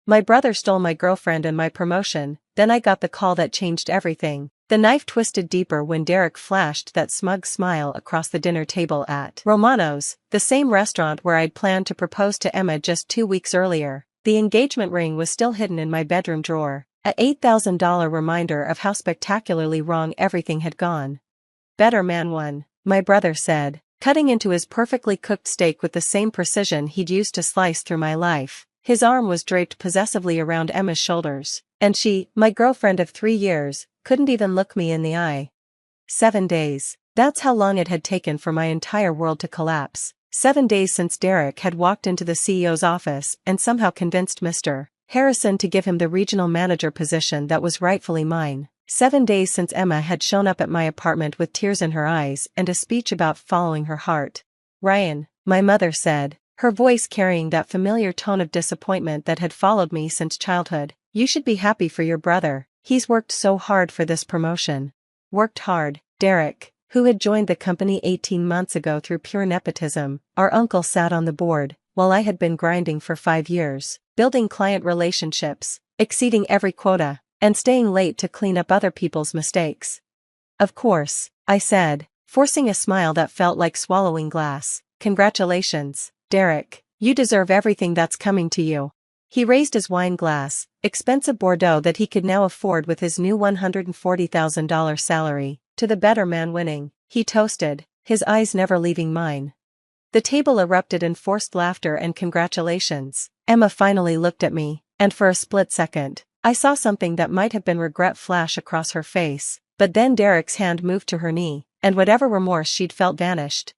My brother stole my girlfriend and my promotion, then I got the call that changed everything. The knife twisted deeper when Derek flashed that smug smile across the dinner table at Romano's, the same restaurant where I'd planned to propose to Emma just 2 weeks earlier. The engagement ring was still hidden in my bedroom drawer, a $8,000 reminder of how spectacularly wrong everything had gone. "Better man won," my brother said, cutting into his perfectly cooked steak with the same precision he'd used to slice through my life. His arm was draped possessively around Emma's shoulders, and she, my girlfriend of 3 years, couldn't even look me in the eye. 7 days. That's how long it had taken for my entire world to collapse. 7 days since Derek had walked into the CEO's office and somehow convinced Mr. Harrison to give him the regional manager position that was rightfully mine. 7 days since Emma had shown up at my apartment with tears in her eyes and a speech about following her heart. "Ryan," my mother said, her voice carrying that familiar tone of disappointment that had followed me since childhood, "you should be happy for your brother. He's worked so hard for this promotion." Worked hard. Derek, who had joined the company 18 months ago through pure nepotism, our uncle sat on the board, while I had been grinding for 5 years, building client relationships, exceeding every quota, and staying late to clean up other people's mistakes. "Of course," I said, forcing a smile that felt like swallowing glass. "Congratulations, Derek. You deserve everything that's coming to you." He raised his wine glass, expensive Bordeaux that he could now afford with his new $140,000 salary, to the better man winning. He toasted, his eyes never leaving mine. The table erupted in forced laughter and congratulations. Emma finally looked at me, and for a split second, I saw something that might have been regret flash across her face, but then Derek's hand moved to her knee, and whatever remorse she'd felt vanished.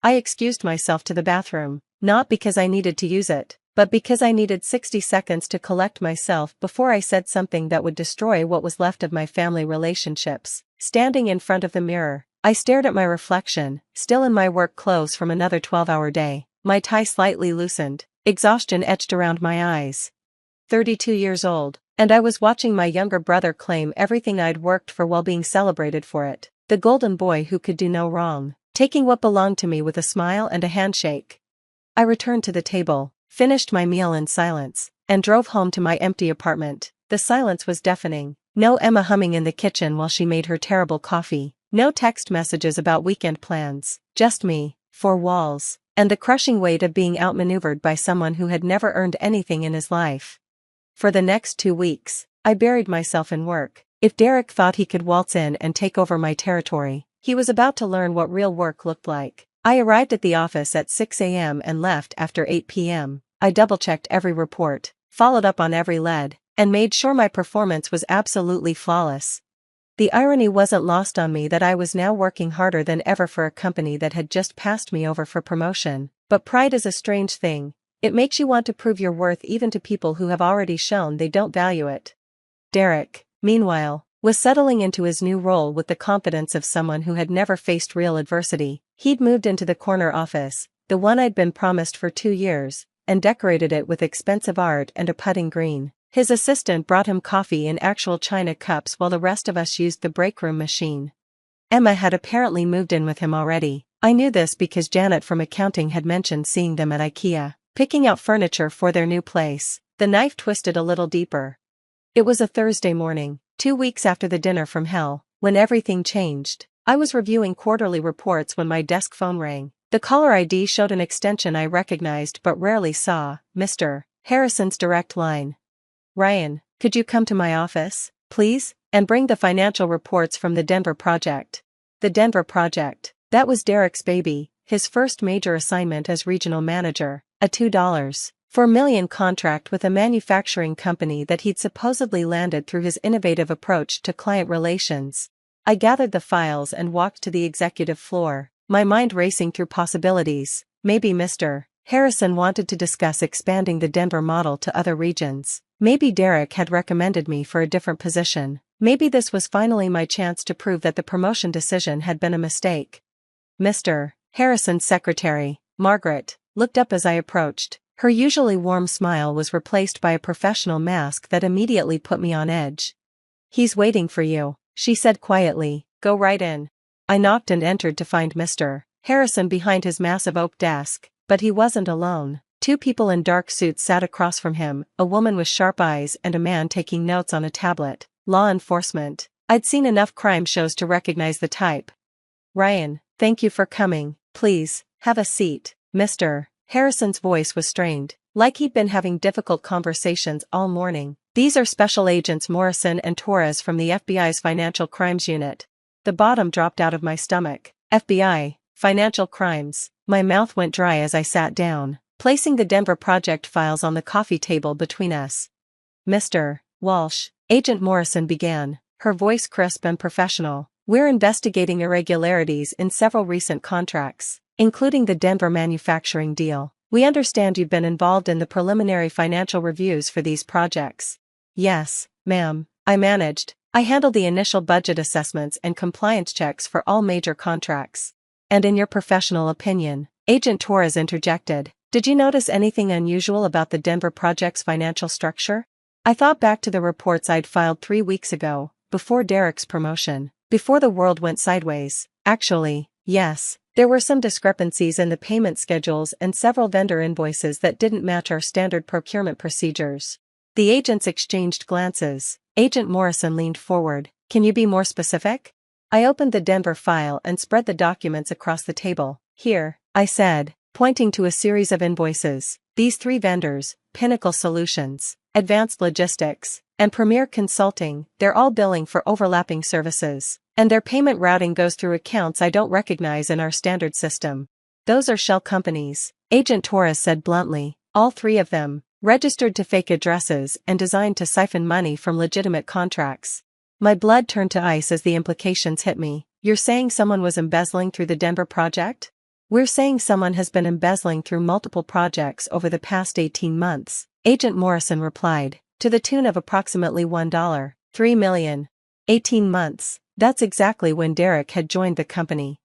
I excused myself to the bathroom, not because I needed to use it, but because I needed 60 seconds to collect myself before I said something that would destroy what was left of my family relationships. Standing in front of the mirror, I stared at my reflection, still in my work clothes from another 12-hour day, my tie slightly loosened, exhaustion etched around my eyes. 32 years old, and I was watching my younger brother claim everything I'd worked for while being celebrated for it. The golden boy who could do no wrong, taking what belonged to me with a smile and a handshake. I returned to the table, finished my meal in silence, and drove home to my empty apartment. The silence was deafening. No Emma humming in the kitchen while she made her terrible coffee. No text messages about weekend plans. Just me, 4 walls, and the crushing weight of being outmaneuvered by someone who had never earned anything in his life. For the next 2 weeks, I buried myself in work. If Derek thought he could waltz in and take over my territory, he was about to learn what real work looked like. I arrived at the office at 6 a.m. and left after 8 p.m. I double-checked every report, followed up on every lead, and made sure my performance was absolutely flawless. The irony wasn't lost on me that I was now working harder than ever for a company that had just passed me over for promotion, but pride is a strange thing. It makes you want to prove your worth even to people who have already shown they don't value it. Derek, meanwhile, was settling into his new role with the confidence of someone who had never faced real adversity. He'd moved into the corner office, the one I'd been promised for 2 years, and decorated it with expensive art and a putting green. His assistant brought him coffee in actual china cups while the rest of us used the break room machine. Emma had apparently moved in with him already. I knew this because Janet from accounting had mentioned seeing them at IKEA, picking out furniture for their new place. The knife twisted a little deeper. It was a Thursday morning, 2 weeks after the dinner from hell, when everything changed. I was reviewing quarterly reports when my desk phone rang. The caller ID showed an extension I recognized but rarely saw, Mr. Harrison's direct line. "Ryan, could you come to my office, please, and bring the financial reports from the Denver project?" The Denver project. That was Derek's baby, his first major assignment as regional manager, a $2.4 million contract with a manufacturing company that he'd supposedly landed through his innovative approach to client relations. I gathered the files and walked to the executive floor, my mind racing through possibilities. Maybe Mr. Harrison wanted to discuss expanding the Denver model to other regions. Maybe Derek had recommended me for a different position. Maybe this was finally my chance to prove that the promotion decision had been a mistake. Mr. Harrison's secretary, Margaret, looked up as I approached. Her usually warm smile was replaced by a professional mask that immediately put me on edge. "He's waiting for you," she said quietly. "Go right in." I knocked and entered to find Mr. Harrison behind his massive oak desk, but he wasn't alone. Two people in dark suits sat across from him, a woman with sharp eyes and a man taking notes on a tablet. Law enforcement. I'd seen enough crime shows to recognize the type. Ryan, thank you for coming. Please, have a seat. Mr. Harrison's voice was strained, like he'd been having difficult conversations all morning. These are Special Agents Morrison and Torres from the FBI's Financial Crimes Unit. The bottom dropped out of my stomach. FBI, Financial Crimes. My mouth went dry as I sat down, placing the Denver project files on the coffee table between us. Mr. Walsh, Agent Morrison began, her voice crisp and professional. We're investigating irregularities in several recent contracts, including the Denver manufacturing deal. We understand you've been involved in the preliminary financial reviews for these projects. Yes, ma'am, I handled the initial budget assessments and compliance checks for all major contracts. And in your professional opinion, Agent Torres interjected, did you notice anything unusual about the Denver project's financial structure? I thought back to the reports I'd filed 3 weeks ago, before Derek's promotion, before the world went sideways. Actually, yes, there were some discrepancies in the payment schedules and several vendor invoices that didn't match our standard procurement procedures. The agents exchanged glances. Agent Morrison leaned forward. Can you be more specific? I opened the Denver file and spread the documents across the table. Here, I said, pointing to a series of invoices. These 3 vendors, Pinnacle Solutions, Advanced Logistics, and Premier Consulting, they're all billing for overlapping services, and their payment routing goes through accounts I don't recognize in our standard system. Those are shell companies, Agent Torres said bluntly, all 3 of them, registered to fake addresses and designed to siphon money from legitimate contracts. My blood turned to ice as the implications hit me. You're saying someone was embezzling through the Denver project? We're saying someone has been embezzling through multiple projects over the past 18 months, Agent Morrison replied, to the tune of approximately $1.3 million. 18 months, that's exactly when Derek had joined the company.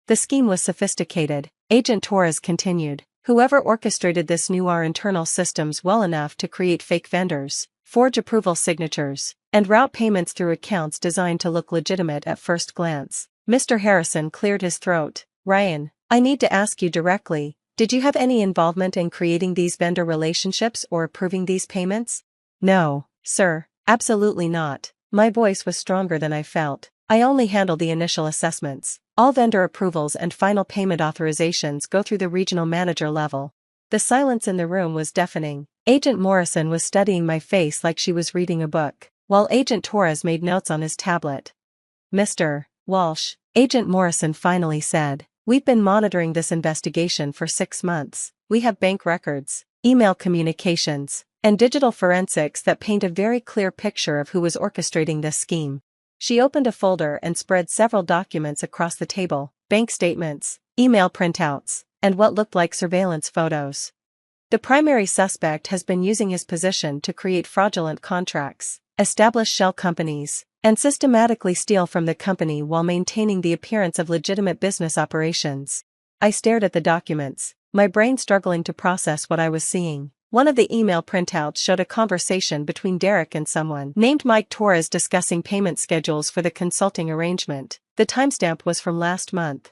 The scheme was sophisticated, Agent Torres continued. Whoever orchestrated this knew our internal systems well enough to create fake vendors, forge approval signatures, and route payments through accounts designed to look legitimate at first glance. Mr. Harrison cleared his throat. Ryan, I need to ask you directly, did you have any involvement in creating these vendor relationships or approving these payments? No, sir, absolutely not. My voice was stronger than I felt. I only handled the initial assessments. All vendor approvals and final payment authorizations go through the regional manager level. The silence in the room was deafening. Agent Morrison was studying my face like she was reading a book, while Agent Torres made notes on his tablet. Mr. Walsh, Agent Morrison finally said, we've been monitoring this investigation for 6 months. We have bank records, email communications, and digital forensics that paint a very clear picture of who was orchestrating this scheme. She opened a folder and spread several documents across the table, bank statements, email printouts, and what looked like surveillance photos. The primary suspect has been using his position to create fraudulent contracts, establish shell companies, and systematically steal from the company while maintaining the appearance of legitimate business operations. I stared at the documents, my brain struggling to process what I was seeing. One of the email printouts showed a conversation between Derek and someone named Mike Torres discussing payment schedules for the consulting arrangement. The timestamp was from last month.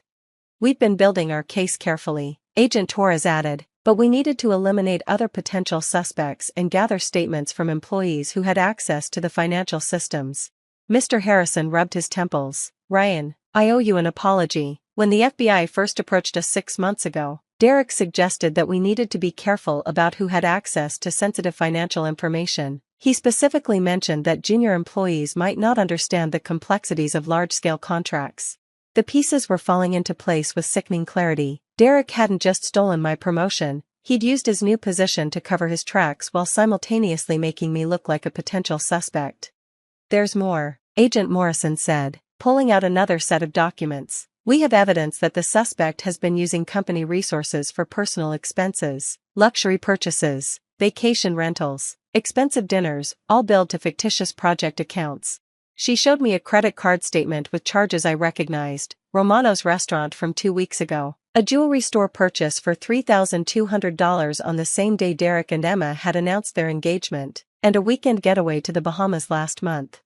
We've been building our case carefully, Agent Torres added, but we needed to eliminate other potential suspects and gather statements from employees who had access to the financial systems. Mr. Harrison rubbed his temples. Ryan, I owe you an apology. When the FBI first approached us 6 months ago, Derek suggested that we needed to be careful about who had access to sensitive financial information. He specifically mentioned that junior employees might not understand the complexities of large-scale contracts. The pieces were falling into place with sickening clarity. Derek hadn't just stolen my promotion, he'd used his new position to cover his tracks while simultaneously making me look like a potential suspect. There's more, Agent Morrison said, pulling out another set of documents. We have evidence that the suspect has been using company resources for personal expenses, luxury purchases, vacation rentals, expensive dinners, all billed to fictitious project accounts. She showed me a credit card statement with charges I recognized, Romano's restaurant from 2 weeks ago, a jewelry store purchase for $3,200 on the same day Derek and Emma had announced their engagement, and a weekend getaway to the Bahamas last month.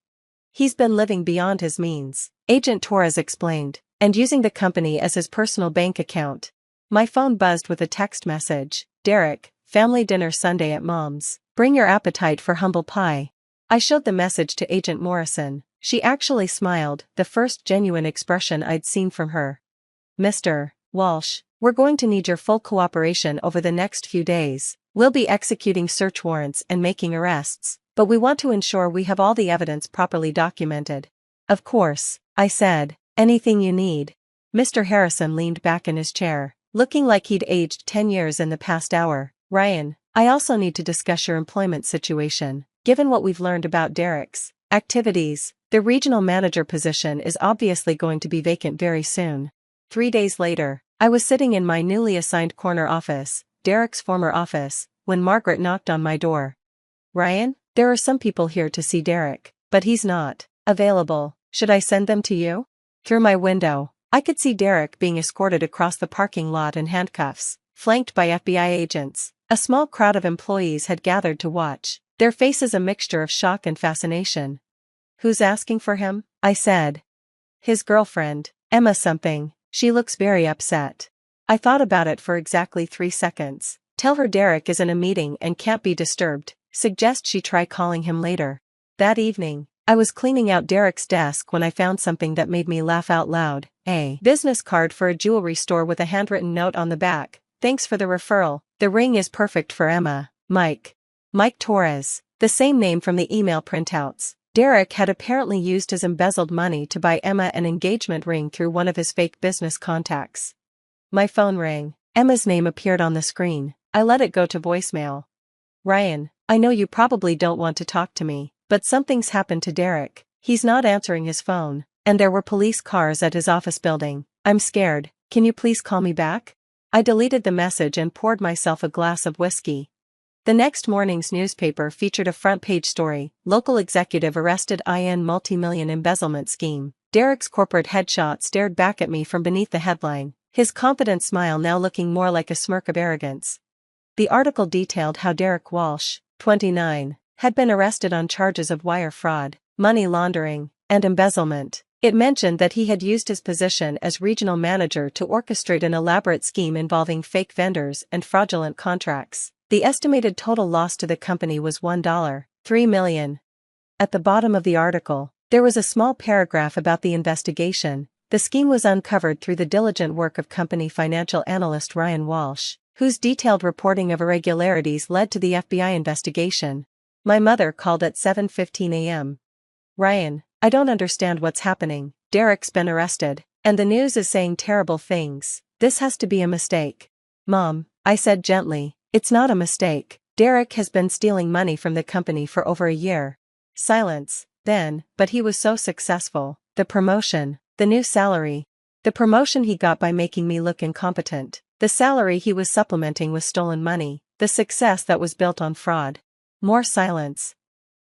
He's been living beyond his means, Agent Torres explained, and using the company as his personal bank account. My phone buzzed with a text message. Derek, family dinner Sunday at Mom's. Bring your appetite for humble pie. I showed the message to Agent Morrison. She actually smiled, the first genuine expression I'd seen from her. Mr. Walsh, we're going to need your full cooperation over the next few days. We'll be executing search warrants and making arrests, but we want to ensure we have all the evidence properly documented. Of course, I said. Anything you need. Mr. Harrison leaned back in his chair, looking like he'd aged 10 years in the past hour. Ryan, I also need to discuss your employment situation. Given what we've learned about Derek's activities, the regional manager position is obviously going to be vacant very soon. 3 days later, I was sitting in my newly assigned corner office, Derek's former office, when Margaret knocked on my door. Ryan, there are some people here to see Derek, but he's not available. Should I send them to you? Through my window, I could see Derek being escorted across the parking lot in handcuffs, flanked by FBI agents. A small crowd of employees had gathered to watch, their faces a mixture of shock and fascination. Who's asking for him? I said. His girlfriend, Emma something. She looks very upset. I thought about it for exactly 3 seconds. Tell her Derek is in a meeting and can't be disturbed. Suggest she try calling him later. That evening, I was cleaning out Derek's desk when I found something that made me laugh out loud. A business card for a jewelry store with a handwritten note on the back. Thanks for the referral. The ring is perfect for Emma. Mike Torres. The same name from the email printouts. Derek had apparently used his embezzled money to buy Emma an engagement ring through one of his fake business contacts. My phone rang. Emma's name appeared on the screen. I let it go to voicemail. Ryan, I know you probably don't want to talk to me, but something's happened to Derek. He's not answering his phone, and there were police cars at his office building. I'm scared. Can you please call me back? I deleted the message and poured myself a glass of whiskey. The next morning's newspaper featured a front-page story, local executive arrested in multi-million embezzlement scheme. Derek's corporate headshot stared back at me from beneath the headline, his confident smile now looking more like a smirk of arrogance. The article detailed how Derek Walsh, 29, had been arrested on charges of wire fraud, money laundering, and embezzlement. It mentioned that he had used his position as regional manager to orchestrate an elaborate scheme involving fake vendors and fraudulent contracts. The estimated total loss to the company was $1.3 million. At the bottom of the article, there was a small paragraph about the investigation. The scheme was uncovered through the diligent work of company financial analyst Ryan Walsh, whose detailed reporting of irregularities led to the FBI investigation. My mother called at 7:15 a.m. Ryan, I don't understand what's happening. Derek's been arrested, and the news is saying terrible things. This has to be a mistake. Mom, I said gently. It's not a mistake. Derek has been stealing money from the company for over a year. Silence, then, but he was so successful. The promotion, the new salary. The promotion he got by making me look incompetent. The salary he was supplementing with stolen money. The success that was built on fraud. More silence.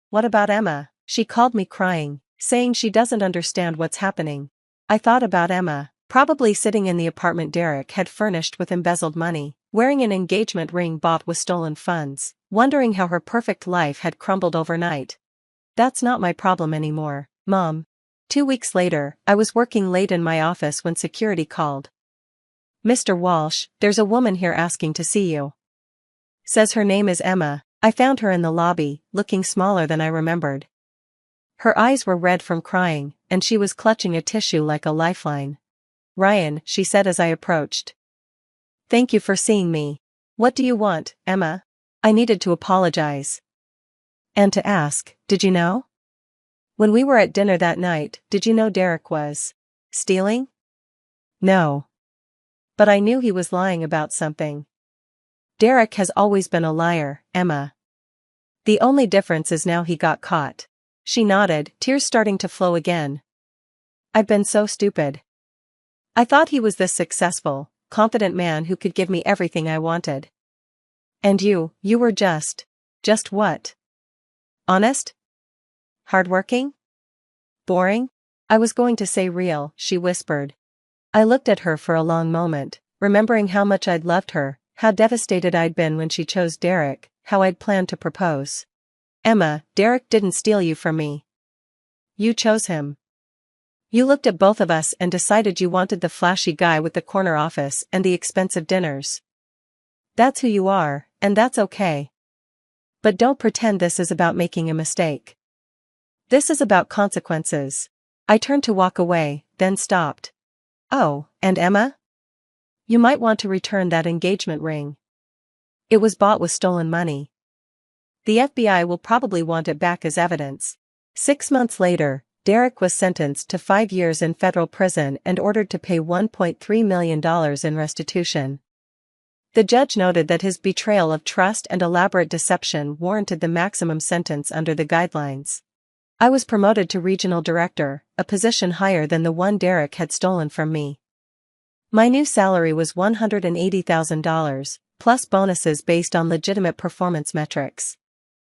What about Emma? She called me crying, saying she doesn't understand what's happening. I thought about Emma, probably sitting in the apartment Derek had furnished with embezzled money, wearing an engagement ring bought with stolen funds, wondering how her perfect life had crumbled overnight. That's not my problem anymore, Mom. 2 weeks later, I was working late in my office when security called. Mr. Walsh, there's a woman here asking to see you. Says her name is Emma. I found her in the lobby, looking smaller than I remembered. Her eyes were red from crying, and she was clutching a tissue like a lifeline. Ryan, she said as I approached. Thank you for seeing me. What do you want, Emma? I needed to apologize. And to ask, did you know? When we were at dinner that night, did you know Derek was stealing? No. But I knew he was lying about something. Derek has always been a liar, Emma. The only difference is now he got caught. She nodded, tears starting to flow again. I've been so stupid. I thought he was this successful, confident man who could give me everything I wanted. And you were just what? Honest? Hardworking? Boring? I was going to say real, she whispered. I looked at her for a long moment, remembering how much I'd loved her, how devastated I'd been when she chose Derek, how I'd planned to propose. Emma, Derek didn't steal you from me. You chose him. You looked at both of us and decided you wanted the flashy guy with the corner office and the expensive dinners. That's who you are, and that's okay. But don't pretend this is about making a mistake. This is about consequences. I turned to walk away, then stopped. Oh, and Emma? You might want to return that engagement ring. It was bought with stolen money. The FBI will probably want it back as evidence. 6 months later, Derek was sentenced to 5 years in federal prison and ordered to pay $1.3 million in restitution. The judge noted that his betrayal of trust and elaborate deception warranted the maximum sentence under the guidelines. I was promoted to regional director, a position higher than the one Derek had stolen from me. My new salary was $180,000, plus bonuses based on legitimate performance metrics.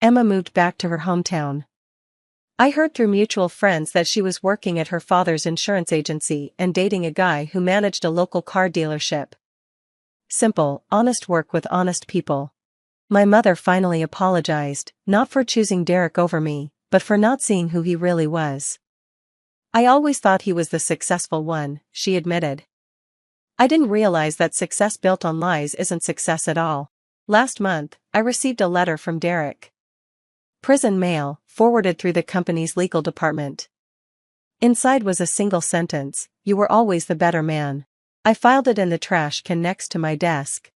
Emma moved back to her hometown. I heard through mutual friends that she was working at her father's insurance agency and dating a guy who managed a local car dealership. Simple, honest work with honest people. My mother finally apologized, not for choosing Derek over me, but for not seeing who he really was. I always thought he was the successful one, she admitted. I didn't realize that success built on lies isn't success at all. Last month, I received a letter from Derek. Prison mail, forwarded through the company's legal department. Inside was a single sentence: "You were always the better man." I filed it in the trash can next to my desk.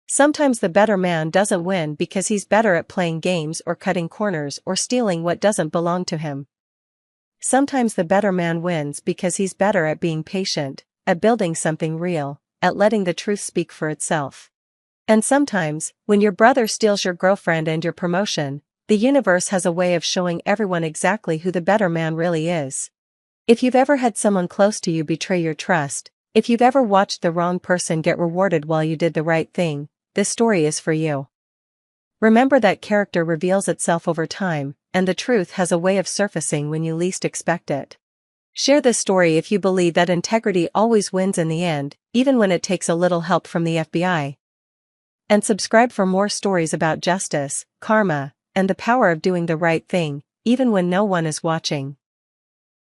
Sometimes the better man doesn't win because he's better at playing games or cutting corners or stealing what doesn't belong to him. Sometimes the better man wins because he's better at being patient, at building something real, at letting the truth speak for itself. And sometimes, when your brother steals your girlfriend and your promotion, the universe has a way of showing everyone exactly who the better man really is. If you've ever had someone close to you betray your trust, if you've ever watched the wrong person get rewarded while you did the right thing, this story is for you. Remember that character reveals itself over time, and the truth has a way of surfacing when you least expect it. Share this story if you believe that integrity always wins in the end, even when it takes a little help from the FBI. And subscribe for more stories about justice, karma, and the power of doing the right thing, even when no one is watching.